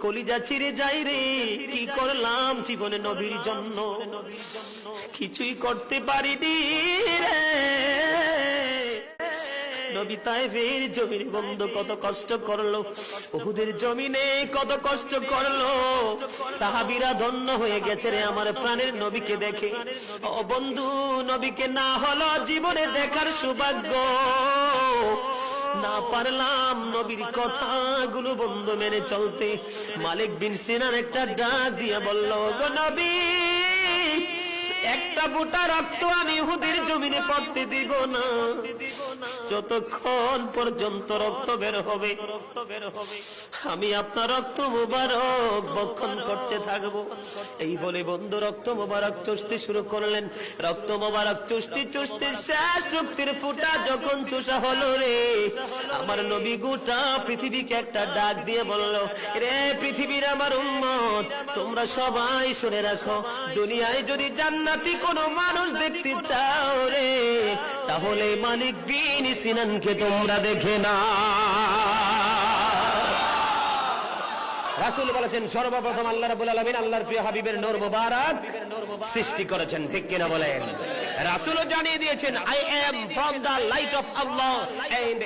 কলিজা ছিঁড়ে যাই রে, কি করলাম জীবনে নবীর জন্য, কিছুই করতে পারিনি রে। নবী তায়েফের জমিনে বন্ধু কত কষ্ট করলো, উহুদের জমিনে কত কষ্ট করলো। সাহাবীরা ধন্য হয়ে গেছে রে আমার প্রাণের নবীকে দেখে। ও বন্ধু, নবীকে না হলো জীবনে দেখার সৌভাগ্য, না পারলাম নবীর কথাগুলো বন্ধু মেনে চলতে। মালিক বিন সিনান একটা ডাক দিয়ে বলল, গো নবী, একটা ফোঁটা রক্ত আমি উহুদের জমিনে পড়তে দিব না, যতক্ষণ পর্যন্ত রক্ত বের হবে আমি আপনার রক্ত মুবারক ভক্ষণ করতে থাকবো। এই বলে বন্ধু রক্ত মুবারক চুষতে শুরু করলেন। রক্ত মুবারক চুষতে চুষতে শেষ রক্তের ফোঁটা যখন চুষা হলো রে, আমার নবী গোটা পৃথিবীকে একটা ডাক দিয়ে বলল, রে পৃথিবীর আমার উম্মত, তোমরা সবাই শুনে রাখো, দুনিয়ায় যদি জান্নাতি কোনো মানুষ দেখতে চাও রে, তাহলে মালিক বিন সিনানকে তোমরা দেখে না। রাসূল বলেছেন, সর্বপ্রথম আল্লাহ রাব্বুল আলামিন আল্লাহর প্রিয় হাবিবের নূর মুবারক সৃষ্টি করেছেন, ঠিক কিনা বলেন? রাসূলও জানিয়ে দিয়েছেন, I am from the light of Allah and